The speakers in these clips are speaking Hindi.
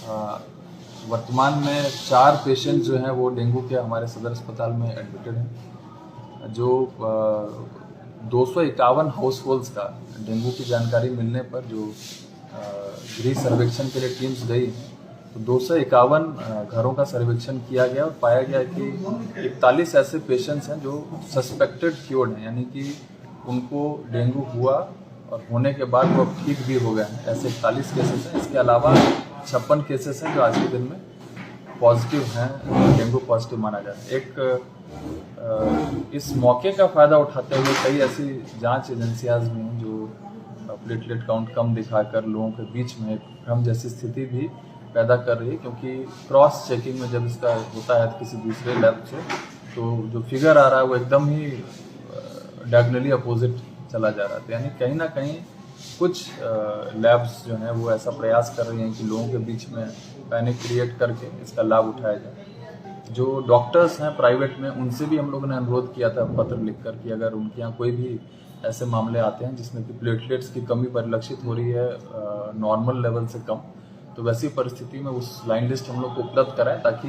अ, वर्तमान में 4 पेशेंट जो हैं वो डेंगू के हमारे सदर अस्पताल में एडमिटेड हैं। जो 251 हाउस होल्ड्स का डेंगू की जानकारी मिलने पर जो गृह सर्वेक्षण के लिए टीम्स गई हैं, तो 251 घरों का सर्वेक्षण किया गया और पाया गया कि 41 ऐसे पेशेंट्स हैं जो सस्पेक्टेड क्योर्ड हैं, यानी कि उनको डेंगू हुआ और होने के बाद वो अब ठीक भी हो गए हैं। ऐसे 41 केसेस हैं। इसके अलावा 56 केसेस हैं जो आज के दिन में पॉजिटिव हैं, डेंगू पॉजिटिव माना जा रहा है। इस मौके का फ़ायदा उठाते हुए कई ऐसी जांच एजेंसियां भी हैं जो प्लेटलेट काउंट कम दिखाकर लोगों के बीच में एक भ्रम जैसी स्थिति भी पैदा कर रही है, क्योंकि क्रॉस चेकिंग में जब इसका होता है किसी दूसरे लैब से, तो जो फिगर आ रहा है वो एकदम ही डायगोनली अपोजिट चला जा रहा था। यानी कहीं ना कहीं कुछ लैब्स जो हैं वो ऐसा प्रयास कर रही हैं कि लोगों के बीच में पैनिक क्रिएट करके इसका लाभ उठाया जाए। जो डॉक्टर्स हैं प्राइवेट में, उनसे भी हम लोगों ने अनुरोध किया था पत्र लिखकर कि अगर उनके यहाँ कोई भी ऐसे मामले आते हैं जिसमें कि प्लेटलेट्स की कमी परिलक्षित हो रही है नॉर्मल लेवल से कम, तो वैसी परिस्थिति में उस लाइन लिस्ट हम लोग को उपलब्ध कराएं ताकि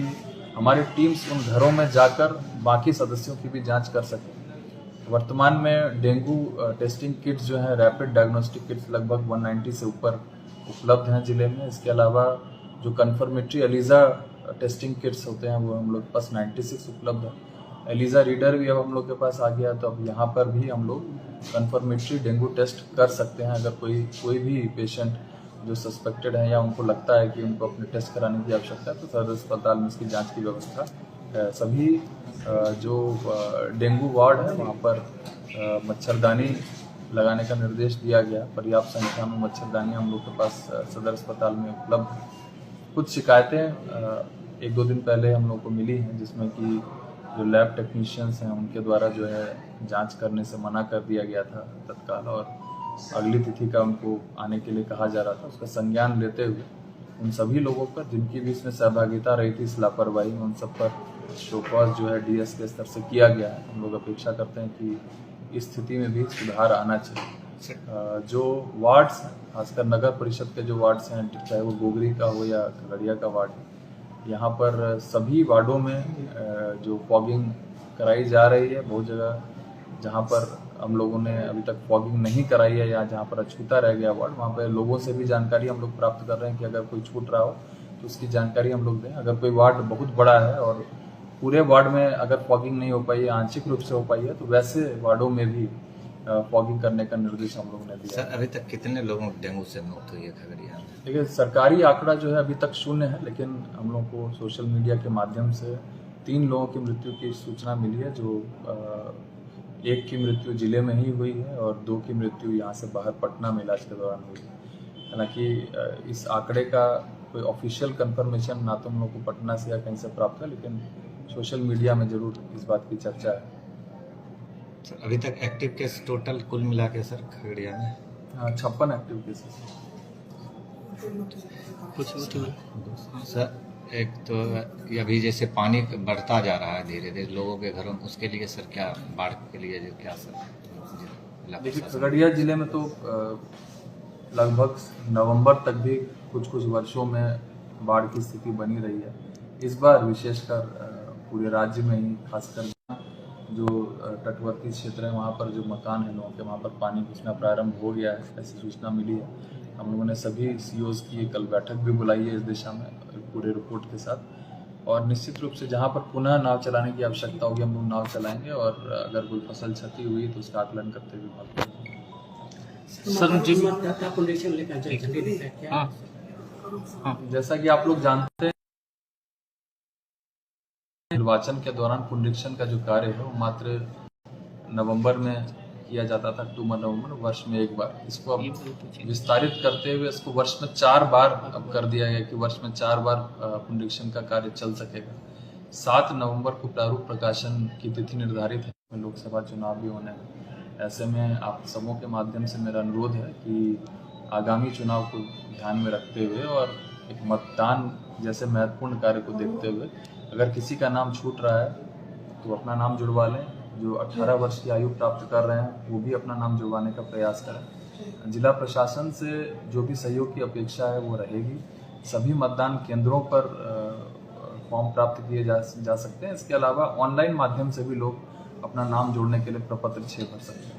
हमारी टीम्स उन घरों में जाकर बाकी सदस्यों की भी जांच कर सकें। वर्तमान में डेंगू टेस्टिंग किट्स जो हैं, रैपिड डायग्नोस्टिक किट्स लगभग 190 से ऊपर उपलब्ध हैं जिले में। इसके अलावा जो कन्फर्मेटरी एलिजा टेस्टिंग किट्स होते हैं वो हम लोग के पास 96 उपलब्ध है। एलिजा रीडर भी अब हम लोग के पास आ गया, तो अब यहाँ पर भी हम लोग कन्फर्मेटरी डेंगू टेस्ट कर सकते हैं। अगर कोई भी पेशेंट जो सस्पेक्टेड है या उनको लगता है कि उनको अपने टेस्ट कराने की आवश्यकता है, तो सदर अस्पताल में इसकी जाँच की व्यवस्था है। सभी जो डेंगू वार्ड है वहाँ पर मच्छरदानी लगाने का निर्देश दिया गया। पर्याप्त संख्या में मच्छरदानी हम लोग के पास सदर अस्पताल में उपलब्ध। कुछ शिकायतें 1-2 दिन पहले हम लोग को मिली हैं जिसमें कि जो लैब टेक्नीशियंस हैं उनके द्वारा जो है जांच करने से मना कर दिया गया था तत्काल, और अगली तिथि का उनको आने के लिए कहा जा रहा था। उसका संज्ञान लेते हुए उन सभी लोगों पर जिनकी भी इसमें सहभागिता रही थी इस लापरवाही में, उन सब पर शो कॉज जो है डीएस के स्तर से किया गया है। हम लोग अपेक्षा करते हैं कि इस स्थिति में भी सुधार आना चाहिए। जो वार्ड्स हैं, खासकर नगर परिषद के जो वार्ड्स हैं, चाहे वो गोगरी का हो या खगड़िया का वार्ड है, यहाँ पर सभी वार्डों में जो फॉगिंग कराई जा रही है। बहुत जगह जहाँ पर हम लोगों ने अभी तक फॉगिंग नहीं कराई है या जहाँ पर अछूता रह गया वार्ड, वहाँ पर लोगों से भी जानकारी हम लोग प्राप्त कर रहे हैं कि अगर कोई छूट रहा हो तो उसकी जानकारी हम लोग दें। अगर कोई वार्ड बहुत बड़ा है और पूरे वार्ड में अगर फॉगिंग नहीं हो पाई है, आंशिक रूप से हो पाई है, तो वैसे वार्डों में भी फॉगिंग करने का निर्देश हम लोगों ने दिया। सर, अभी तक कितने लोगों को डेंगू से मौत हुई है खगड़िया में? देखिए, सरकारी आंकड़ा जो है अभी तक 0 है, लेकिन हम लोग को सोशल मीडिया के माध्यम से 3 लोगों की मृत्यु की सूचना मिली है। जो 1 की मृत्यु जिले में ही हुई है और 2 की मृत्यु यहाँ से बाहर पटना में इलाज के दौरान हुई है। हालांकि इस आंकड़े का कोई ऑफिशियल कंफर्मेशन ना तो हम लोग को पटना से या कहीं से प्राप्त है, लेकिन सोशल मीडिया में जरूर इस बात की चर्चा है। सर, अभी तक एक्टिव केस टोटल कुल मिला के सर खगड़िया में 56 एक्टिव केसेस। सर, एक तो अभी जैसे पानी बढ़ता जा रहा है धीरे धीरे लोगों के घरों, उसके लिए सर क्या बाढ़ के लिए जो क्या सर? देखिए, खगड़िया जिले में तो लगभग नवंबर तक भी कुछ वर्षों में बाढ़ की स्थिति बनी रही है। इस बार विशेषकर पूरे राज्य में ही, खासकर जो तटवर्ती क्षेत्र है वहाँ पर जो मकान है लोगों के, वहाँ पर पानी घुसना प्रारंभ हो गया है, ऐसी सूचना मिली है। हम लोगों ने सभी सीओज की कल बैठक भी बुलाई है इस दिशा में पूरे रिपोर्ट के साथ, और निश्चित रूप से जहाँ पर पुनः नाव चलाने की आवश्यकता होगी हम लोग नाव चलाएंगे, और अगर कोई फसल क्षति हुई तो उसका आकलन करते हुए बात करेंगे। जैसा कि आप लोग जानते हैं, निर्वाचन के दौरान पुनरीक्षण का जो कार्य है वो मात्र नवंबर में किया जाता था, अक्टूबर नवंबर, वर्ष में एक बार। इसको अब विस्तारित करते हुए इसको वर्ष में 4 बार अब कर दिया गया कि वर्ष में 4 बार पुनरीक्षण का कार्य चल सकेगा। 7 नवंबर को प्रारूप प्रकाशन की तिथि निर्धारित है, लोकसभा चुनाव भी होने हैं। ऐसे में आप सबों के माध्यम से मेरा अनुरोध है कि आगामी चुनाव को ध्यान में रखते हुए और एक मतदान जैसे महत्वपूर्ण कार्य को देखते हुए अगर किसी का नाम छूट रहा है तो अपना नाम जुड़वा लें। जो 18 वर्ष की आयु प्राप्त कर रहे हैं वो भी अपना नाम जुड़वाने का प्रयास करें। जिला प्रशासन से जो भी सहयोग की अपेक्षा है वो रहेगी। सभी मतदान केंद्रों पर फॉर्म प्राप्त किए जा सकते हैं। इसके अलावा ऑनलाइन माध्यम से भी लोग अपना नाम जोड़ने के लिए प्रपत्र 6 भर सकते हैं।